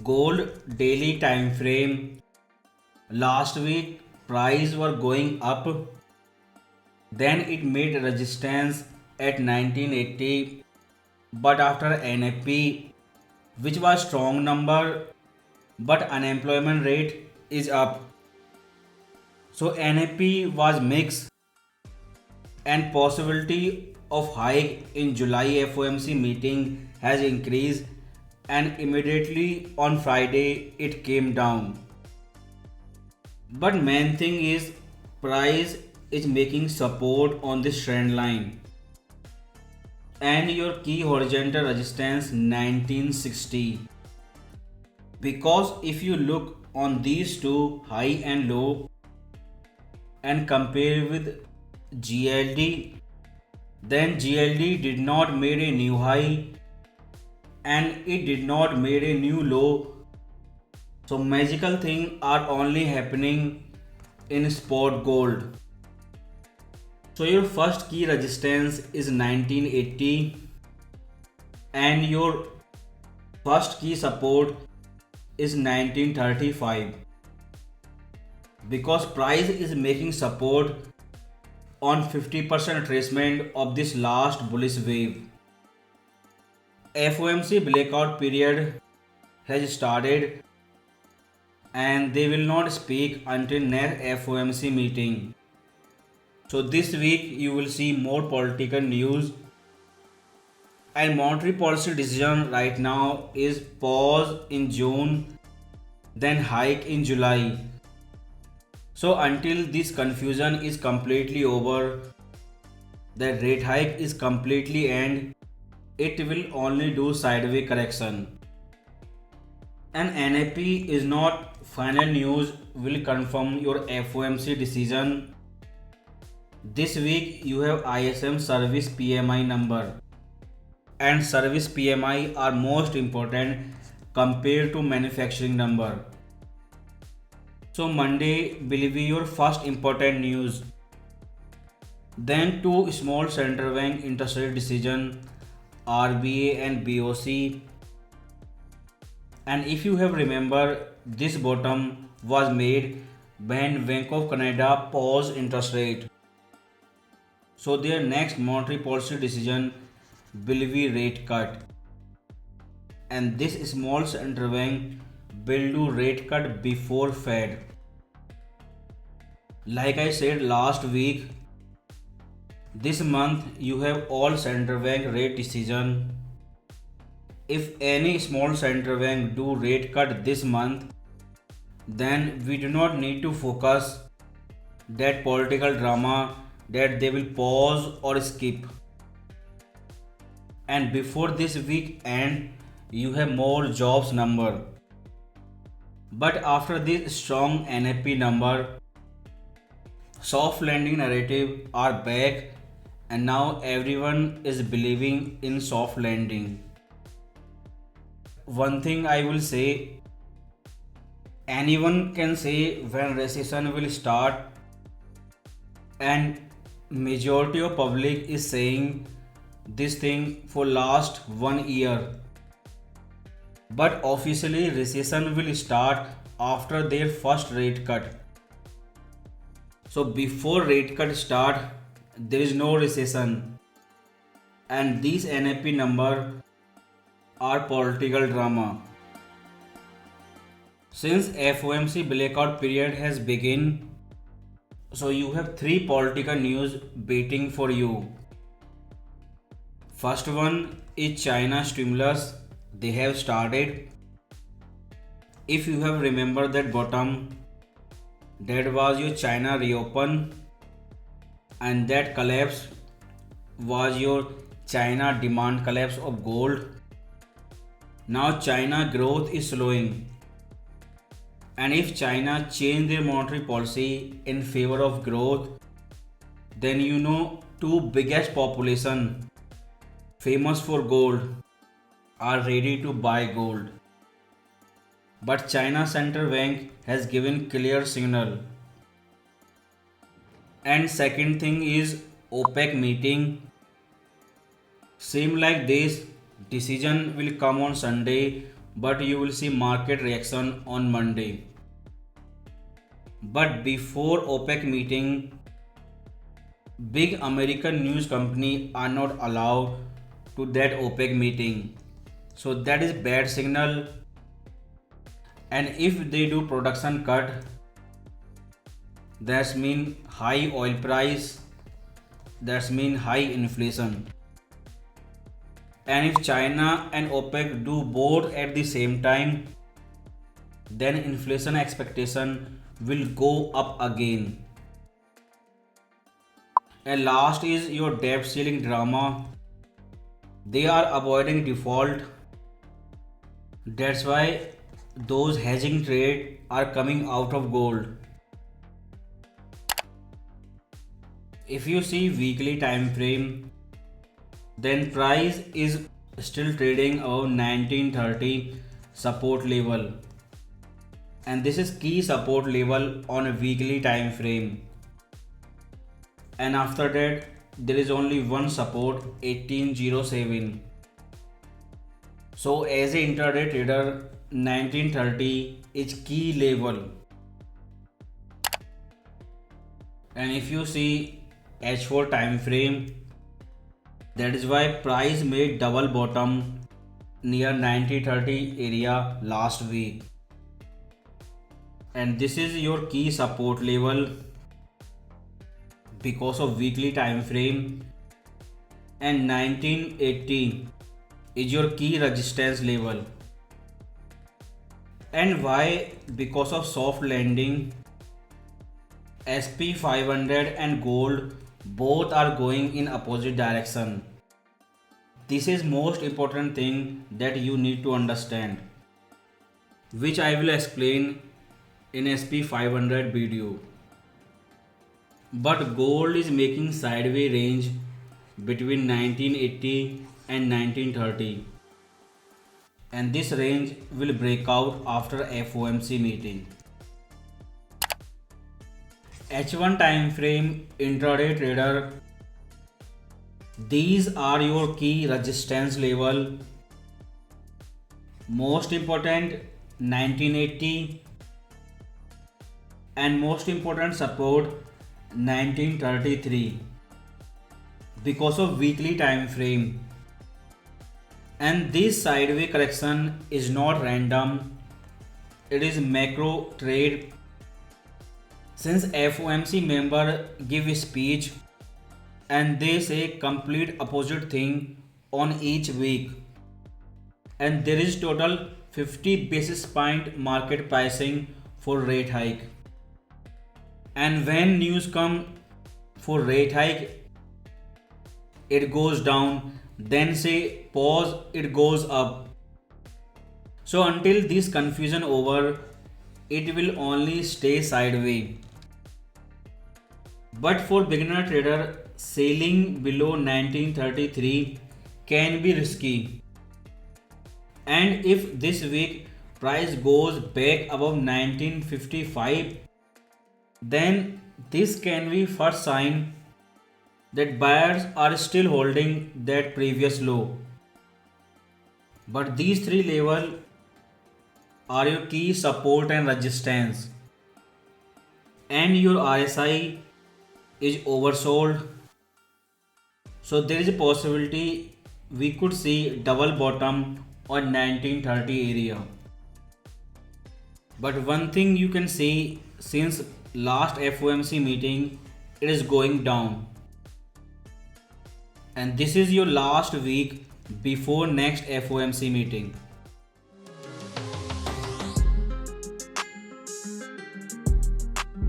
Gold daily time frame. Last week price were going up, then it made resistance at 1980, but after NFP, which was strong number, but unemployment rate is up. So NFP was mixed and possibility of hike in July FOMC meeting has increased, and immediately on Friday it came down. But main thing is price is making support on this trend line and your key horizontal resistance 1960, because if you look on these two high and low and compare with GLD, then GLD did not made a new high and it did not made a new low. So magical things are only happening in spot gold. So your first key resistance is 1980 and your first key support is 1935, because price is making support on 50% retracement of this last bullish wave. FOMC blackout period has started and they will not speak until next FOMC meeting. So this week you will see more political news, and monetary policy decision right now is pause in June, then hike in July. So until this confusion is completely over, the rate hike is completely end, it will only do sideways correction. And NAP is not final news, will confirm your FOMC decision. This week you have ISM service PMI number, and service PMI are most important compared to manufacturing number. So Monday will be your first important news. Then two small central bank interest rate decision, RBA and BOC. And if you have remember, this bottom was made when Bank of Canada paused interest rate. So their next monetary policy decision will be rate cut. And this small central bank will do rate cut before Fed. Like I said last week, this month you have all central bank rate decision. If any small central bank do rate cut this month, then we do not need to focus that political drama that they will pause or skip. And before this week end, you have more jobs number. But after this strong NFP number, soft landing narrative are back, and now everyone is believing in soft landing. One thing I will say, anyone can say when recession will start, and majority of public is saying this thing for last 1 year. But officially recession will start after their first rate cut. So before rate cut start, there is no recession, and these NFP number are political drama. Since FOMC blackout period has begun, so you have three political news waiting for you. First one is China stimulus. They have started. If you have remembered that bottom, that was your China reopen, and that collapse was your China demand collapse of gold. Now China growth is slowing, and if China change their monetary policy in favor of growth, then you know two biggest population famous for gold are ready to buy gold. But China Central Bank has given clear signal. And second thing is OPEC meeting. Same like this, decision will come on Sunday but you will see market reaction on Monday. But before OPEC meeting, big American news company are not allowed to that OPEC meeting. So that is bad signal. And if they do production cut, that's mean high oil price, that's mean high inflation. And if China and OPEC do both at the same time, then inflation expectation will go up again. And last is your debt ceiling drama. They are avoiding default. That's why those hedging trade are coming out of gold. If you see weekly time frame, then price is still trading above 1930 support level, and this is key support level on a weekly time frame. And after that there is only one support, 1807. So as a intraday trader, 1930 is key level. And if you see H4 time frame, that is why price made double bottom near 1930 area last week. And this is your key support level because of weekly time frame. And 1980 is your key resistance level. And why? Because of soft landing. SP 500 and gold both are going in opposite direction. This is most important thing that you need to understand, which I will explain in SP 500 video. But gold is making sideways range between 1980 and 1930, and this range will break out after FOMC meeting. H1 time frame intraday trader, these are your key resistance level. Most important 1980, and most important support 1933 because of weekly time frame. And this sideways correction is not random, it is macro trade. Since FOMC member give a speech and they say complete opposite thing on each week, and there is total 50 basis point market pricing for rate hike. And when news come for rate hike, it goes down, then say pause, it goes up. So until this confusion over, it will only stay sideways. But for beginner trader, selling below 1933 can be risky. And if this week price goes back above 1955, then this can be first sign that buyers are still holding that previous low. But these three levels are your key support and resistance. And your RSI is oversold, so there is a possibility we could see double bottom on 1930 area. But one thing you can see, since last FOMC meeting, it is going down, and this is your last week before next FOMC meeting.